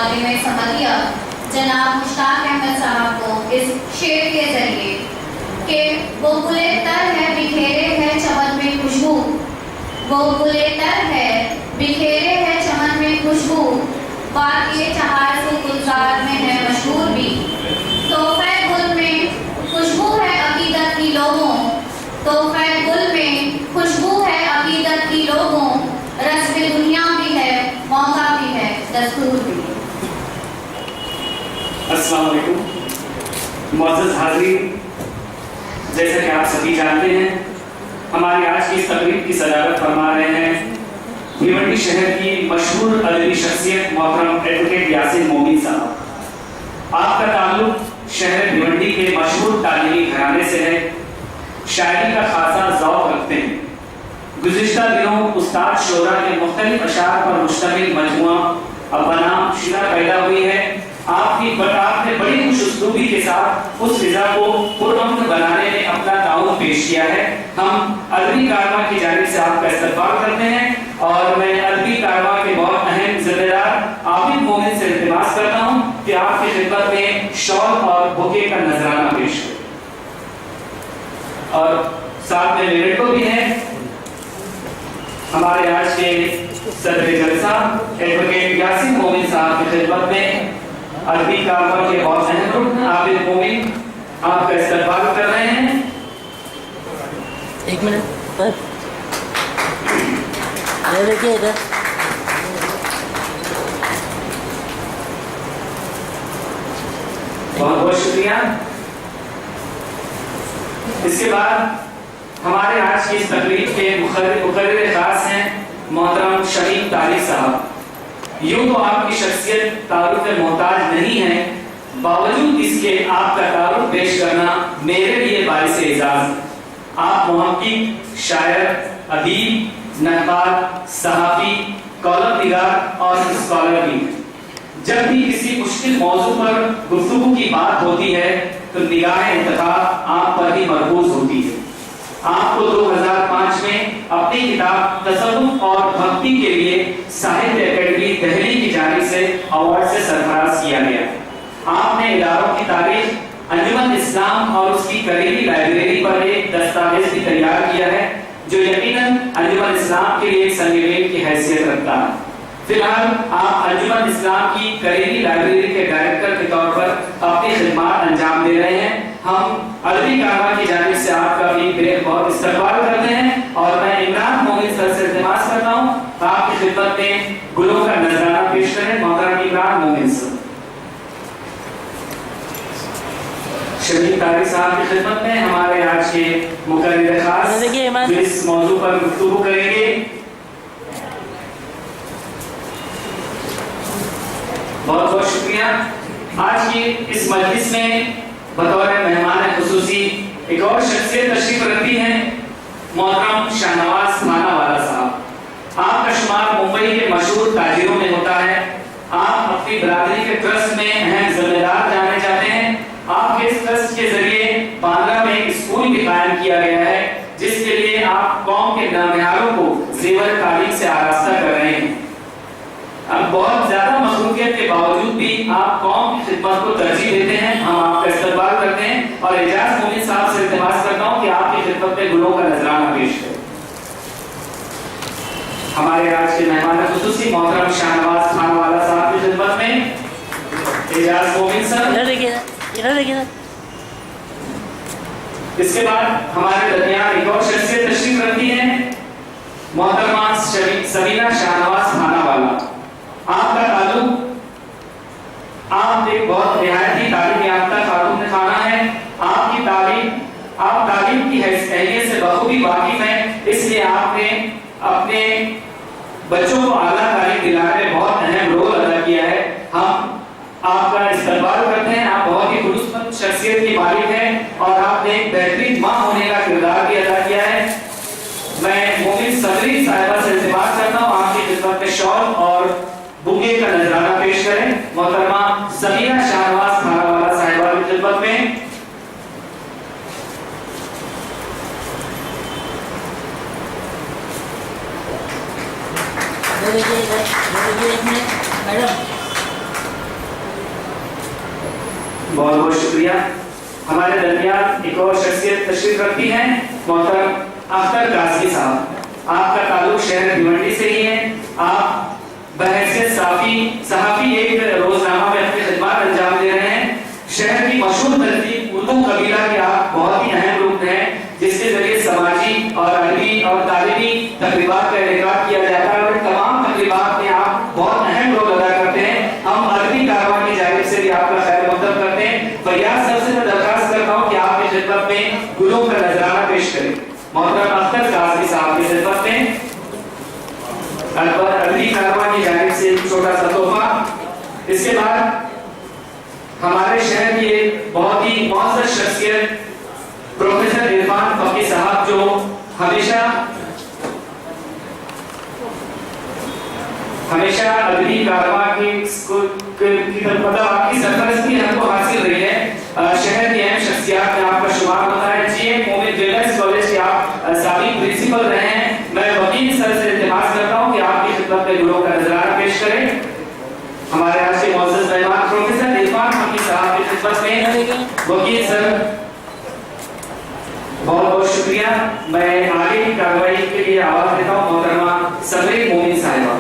معلم سمدیہ جناب مشتاق احمد صاحب کو اس شعر کے ذریعے کہ وہ گلے تر ہے بکھیرے ہے چمن میں خوشبو، وہ گلے تر ہے بکھیرے ہے چمن میں خوشبو، بات یہ چہار سے گلزار میں ہے مشہور بھی، تحفہ گل میں خوشبو ہے عقیدت کی لوگوں، تحفہ گل میں خوشبو ہے عقیدت کی لوگوں، رسم دنیا بھی ہے موقع بھی ہے دستور بھی۔ السلام علیکم معزز حاضرین، جیسا کہ آپ سبھی جانتے ہیں ہماری آج کی اس تقریب کی صدارت فرما رہے ہیں بھیونڈی شہر کی مشہور ادبی شخصیت محترم ایڈوکیٹ یاسین مومن صاحب۔ آپ کا تعلق شہر بھیونڈی کے مشہور تعلیمی گھرانے سے ہے، شاعری کا خاصا ذوق رکھتے ہیں۔ گزشتہ دنوں استاد شعراء کے مختلف اشعار پر مشتمل مجموعہ ابنام شیرہ پیدا ہوئی ہے۔ آپ نے بڑی خوش اسلوبی کے ساتھ اس فضا کو پرامن بنانے میں اپنا تعاون پیش کیا ہے۔ ہم ادبی کارواں کی جانب سے آپ کا استقبال کرتے ہیں اور میں ادبی کارواں کے بہت اہم ذمہ دار عابد مومن سے التماس کرتا ہوں کہ آپ کی خدمت میں شال اور بوکے کا نذرانہ پیش کریں، اور ساتھ میں لیریٹو بھی ہے ہمارے آج کے صدر جلسہ ایڈوکیٹ یاسین مومن صاحب کی خدمت میں ادبی کارواں کے بہت اہم رکن عابد مومن آپ کا استقبال کر رہے ہیں۔ ایک منٹ پر دیکھیے ادھر۔ بہت بہت شکریہ۔ اس کے بعد ہمارے آج کی اس تقریب کے مقرر خاص ہیں محترم شمیم طارق صاحب۔ یوں تو آپ کی شخصیت تعارف محتاج نہیں ہے، باوجود اس کے آپ کا تعارف پیش کرنا میرے لیے باعث اعزاز ہے۔ آپ محقق، شاعر، ادیب، نقاد، صحافی، کالم نگار اور اسکالر بھی ہیں۔ جب بھی کسی مشکل موضوع پر گفتگو کی بات ہوتی ہے تو نگاہ انتخاب آپ پر ہی مرکوز ہوتی ہے۔ آپ کو 2005 میں اپنی کتاب تصوف اور بھکتی کے لیے ساہتیہ اکیڈمی دہلی کی جانب سے ایوارڈ سے سرفراز کیا گیا۔ آپ نے اداروں کی تاریخ، انجمن اسلام اور اس کی قریبی لائبریری پر ایک دستاویز بھی تیار کیا ہے جو یقیناً انجمن اسلام کے لیے ایک سنگ میل کی حیثیت رکھتا ہے۔ فی الحال آپ انجمن اسلام کی قریبی لائبریری کے ڈائریکٹر کے طور پر اپنی خدمات انجام دے رہے ہیں۔ ہم ادبی کارواں کی جانب سے آپ کا بھی بہت استقبال کرتے ہیں اور میں عمران مومن سر سے التماس کرتا ہوں آپ کی خدمت میں گلوں کا نذرانہ پیش کریں۔ محترم عمران مومن سر۔ شمیم طارق صاحب کی خدمت میں ہمارے آج کے مقرر خاص جو اس موضوع پر گفتگو کریں گے۔ بہت بہت شکریہ۔ آج کی اس مجلس میں بطور مہمان خصوصی ایک اور شخصیت تشریف رکھتی ہیں محترم شاہنواز خانہ والا صاحب۔ آپ کا شمار ممبئی کے مشہور تاجروں میں ہوتا ہے۔ آپ اپنی برادری کے ٹرسٹ میں اہم ذمہ دار جانے جاتے ہیں۔ آپ کے اس ٹرسٹ کے ذریعے باندرا میں ایک اسکول بھی قائم کیا گیا ہے جس کے لیے آپ قوم کے نامحاروں کو زیور تعلیم سے آراستہ کر رہے ہیں۔ اب بہت زیادہ مصروفیت کے باوجود بھی آپ قوم کی خدمت کو ترجیح دیتے ہیں۔ ہم آپ کا استقبال کرتے ہیں اور اعجاز مومن صاحب سے التماس کرتا ہوں کہ آپ کی خدمت میں گلوں کا نذرانہ پیش کریں۔ ہمارے آج کے مہمان خصوصی محترم شاہنواز خانہ والا صاحب کی خدمت میں اعجاز مومن صاحب۔ اس کے بعد ہمارے درمیان ایک اور شخصیت تشریف رکھتی ہے محترمہ سبینہ شاہنواز خانہ والا۔ آپ کا تعلق، آپ ایک بہت نہایت تعلیم یافتہ خاتون خانہ ہے۔ آپ تعلیم کی اہمیت سے بخوبی واقف ہیں، اس لیے آپ نے اپنے بچوں کو اعلیٰ تعلیم دلانے میں بہت اہم رول ادا کیا ہے۔ ہم آپ کا استقبال کرتے ہیں۔ آپ بہت ہی خلوص مند شخصیت کی مالک ہیں اور آپ نے ایک بہترین ماں ہونے کا کردار بھی ادا کیا ہے۔ میں مومن صدری صاحبہ سے التماس کرتا ہوں آپ کی خدمت میں شال اور بوکے کا نذرانہ پیش کریں۔ محترمہ سبینہ شاہنواز خانہ والا صاحبہ کی خدمت میں میڈم بہت بہت شکریہ. ہمارے درمیان ایک اور شخصیت تشریف رکھتی ہیں محترم اختر کاظمی صاحب. آپ کا تعلق شہر بھیونڈی سے ہی ہے. آپ بحیثیت صحافی ایک روزنامہ میں اپنی خدمات انجام دے رہے ہیں. شہر کی مشہور تنظیم اردو قبیلہ کے آپ بہت ہی اہم رکن ہیں جس کے ذریعے سماجی اور ادبی اور تعلیمی تقریبات کا انعقاد کیا جاتا ہے اور ان تمام تقریبات میں آپ بہت اہم رول ادا کرتے ہیں. ہم ادبی کارواں کی جانب سے بھی آپ کا خیر مقدم کرتے ہیں. فیاض صاحب سے میں درخواست کرتا ہوں کہ آپ کی خدمت میں گلوں کا نذرانہ پیش کریں. محترم اختر کاظمی صاحب کی خدمت میں ادبی کارواں کی جانب سے ایک چھوٹا سا تحفہ. اس کے بعد ہمارے شہر کی ایک بہت ہی معزز شخصیت پروفیسر عرفان فقی صاحب جو ہمیشہ ادبی کارواں کی آپ کی سرپرستی ہم کو حاصل رہی ہے. شہر کی اہم شخصیات میں آپ کا شمار ہوتا ہے. جی اے مومن ویلنس کالج کے آپ سابق پرنسپل رہے ہیں. میں وکیل سر سے التماس کرتا ہوں کہ آپ کی خدمت میں گلوں کا نذرانہ پیش کریں. ہمارے آج کے معزز مہمان پروفیسر عرفان فقی صاحب کی خدمت میں وکیل سر بہت بہت شکریہ. میں آگے کی کارروائی کے لیے آواز دیتا ہوں محترمہ صبری مومن صاحبہ.